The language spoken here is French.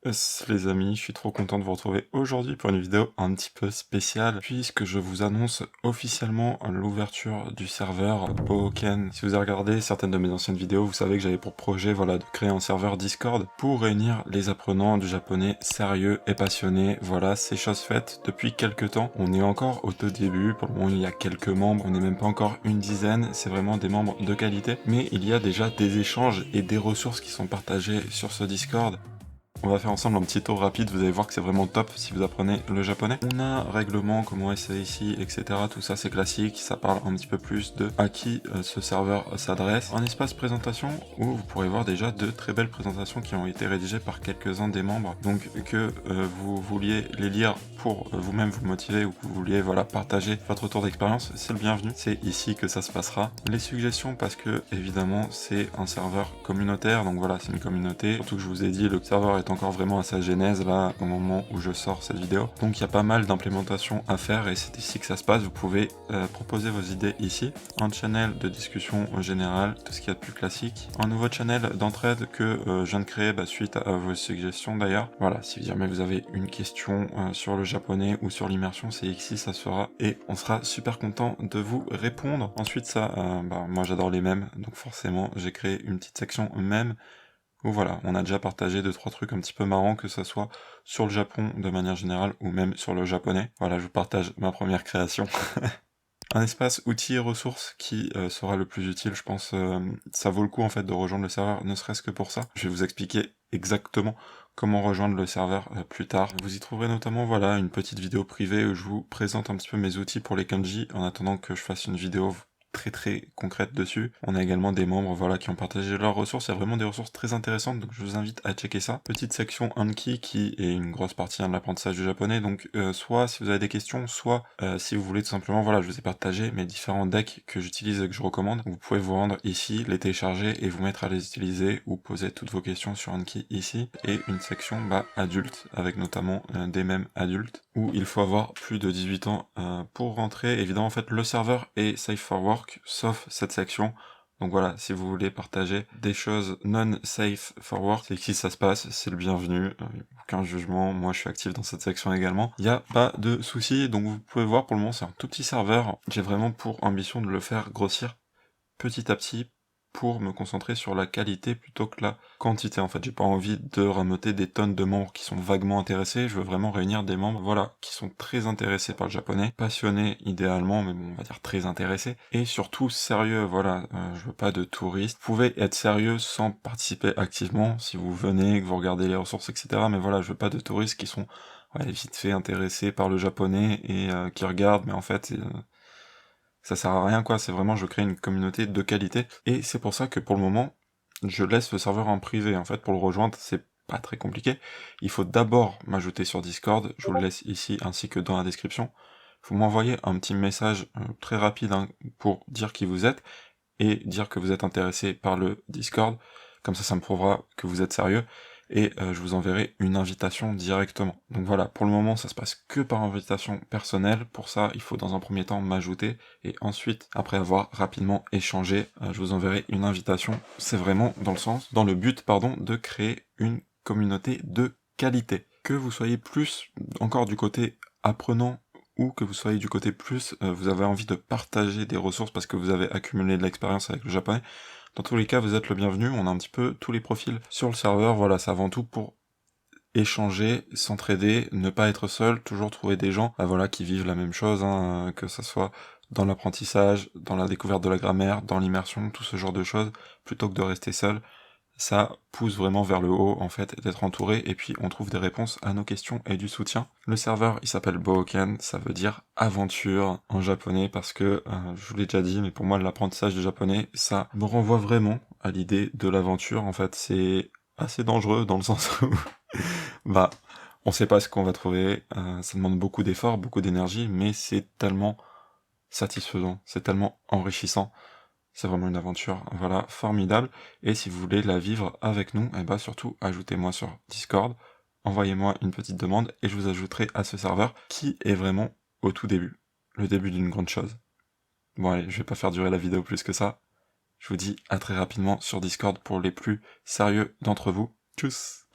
Les amis, je suis trop content de vous retrouver aujourd'hui pour une vidéo un petit peu spéciale, puisque je vous annonce officiellement l'ouverture du serveur Bohoken. Si vous avez regardé certaines de mes anciennes vidéos, vous savez que j'avais pour projet de créer un serveur Discord pour réunir les apprenants du japonais sérieux et passionnés. Voilà, c'est chose faite depuis quelques temps. On est encore au tout début, pour le moment il y a quelques membres, on n'est même pas encore une dizaine, c'est vraiment des membres de qualité, mais il y a déjà des échanges et des ressources qui sont partagées sur ce Discord. On va faire ensemble un petit tour rapide, vous allez voir que c'est vraiment top si vous apprenez le japonais. On a règlement, comment essayer ici, etc. Tout ça c'est classique, ça parle un petit peu plus de à qui ce serveur s'adresse. Un espace présentation où vous pourrez voir déjà de très belles présentations qui ont été rédigées par quelques-uns des membres. Donc que vous vouliez les lire pour vous-même vous motiver ou que vous vouliez partager votre retour d'expérience, c'est le bienvenu. C'est ici que ça se passera. Les suggestions parce que évidemment c'est un serveur communautaire, donc voilà, c'est une communauté. Surtout que je vous ai dit, le serveur est encore vraiment à sa genèse là au moment où je sors cette vidéo. Donc il y a pas mal d'implémentations à faire et c'est ici que ça se passe. Vous pouvez proposer vos idées ici. Un channel de discussion générale, tout ce qu'il y a de plus classique. Un nouveau channel d'entraide que je viens de créer suite à vos suggestions d'ailleurs. Voilà, si jamais vous avez une question sur le japonais ou sur l'immersion, c'est ici ça se fera et on sera super content de vous répondre. Ensuite ça, moi j'adore les mèmes, donc forcément j'ai créé une petite section mèmes où voilà, on a déjà partagé 2-3 trucs un petit peu marrants, que ça soit sur le Japon de manière générale ou même sur le japonais. Voilà, je vous partage ma première création. Un espace outils et ressources qui sera le plus utile, je pense. Ça vaut le coup en fait de rejoindre le serveur, ne serait-ce que pour ça. Je vais vous expliquer exactement comment rejoindre le serveur plus tard. Vous y trouverez notamment une petite vidéo privée où je vous présente un petit peu mes outils pour les kanji en attendant que je fasse une vidéo très concrète dessus. On a également des membres qui ont partagé leurs ressources, il y a vraiment des ressources très intéressantes, donc je vous invite à checker ça. Petite section Anki qui est une grosse partie de l'apprentissage du japonais, donc soit si vous avez des questions, soit si vous voulez tout simplement, je vous ai partagé mes différents decks que j'utilise et que je recommande. Vous pouvez vous rendre ici, les télécharger et vous mettre à les utiliser ou poser toutes vos questions sur Anki ici, et une section adulte, avec notamment des mèmes adultes, où il faut avoir plus de 18 ans pour rentrer. Évidemment, en fait, le serveur est safe for work, sauf cette section. Donc voilà, si vous voulez partager des choses non safe for work, c'est ici ça se passe, c'est le bienvenu, aucun jugement, moi je suis actif dans cette section également. Il n'y a pas de souci, donc vous pouvez voir pour le moment c'est un tout petit serveur, j'ai vraiment pour ambition de le faire grossir petit à petit, pour me concentrer sur la qualité plutôt que la quantité. En fait, j'ai pas envie de rameuter des tonnes de membres qui sont vaguement intéressés, je veux vraiment réunir des membres, qui sont très intéressés par le japonais, passionnés idéalement, mais bon, on va dire très intéressés, et surtout sérieux, je veux pas de touristes. Vous pouvez être sérieux sans participer activement, si vous venez, que vous regardez les ressources, etc., mais je veux pas de touristes qui sont vite fait intéressés par le japonais, et qui regardent, mais en fait, ça sert à rien c'est vraiment je crée une communauté de qualité, et c'est pour ça que pour le moment, je laisse le serveur en privé. En fait, pour le rejoindre, c'est pas très compliqué, il faut d'abord m'ajouter sur Discord, je vous le laisse ici ainsi que dans la description, vous m'envoyez un petit message très rapide pour dire qui vous êtes, et dire que vous êtes intéressé par le Discord, comme ça me prouvera que vous êtes sérieux, et je vous enverrai une invitation directement. Donc voilà, pour le moment ça se passe que par invitation personnelle, pour ça il faut dans un premier temps m'ajouter, et ensuite, après avoir rapidement échangé, je vous enverrai une invitation. C'est vraiment dans le but de créer une communauté de qualité. Que vous soyez plus encore du côté apprenant, ou que vous soyez du côté plus, vous avez envie de partager des ressources parce que vous avez accumulé de l'expérience avec le japonais, dans tous les cas vous êtes le bienvenu, on a un petit peu tous les profils sur le serveur, c'est avant tout pour échanger, s'entraider, ne pas être seul, toujours trouver des gens qui vivent la même chose, que ça soit dans l'apprentissage, dans la découverte de la grammaire, dans l'immersion, tout ce genre de choses, plutôt que de rester seul. Ça pousse vraiment vers le haut, en fait, d'être entouré, et puis on trouve des réponses à nos questions et du soutien. Le serveur, il s'appelle Bohoken, ça veut dire aventure en japonais, parce que, je vous l'ai déjà dit, mais pour moi, l'apprentissage du japonais, ça me renvoie vraiment à l'idée de l'aventure. En fait, c'est assez dangereux, dans le sens où, on sait pas ce qu'on va trouver, ça demande beaucoup d'efforts, beaucoup d'énergie, mais c'est tellement satisfaisant, c'est tellement enrichissant. C'est vraiment une aventure, formidable, et si vous voulez la vivre avec nous, surtout, ajoutez-moi sur Discord, envoyez-moi une petite demande, et je vous ajouterai à ce serveur, qui est vraiment au tout début, le début d'une grande chose. Bon allez, je vais pas faire durer la vidéo plus que ça, je vous dis à très rapidement sur Discord pour les plus sérieux d'entre vous. Tchuss!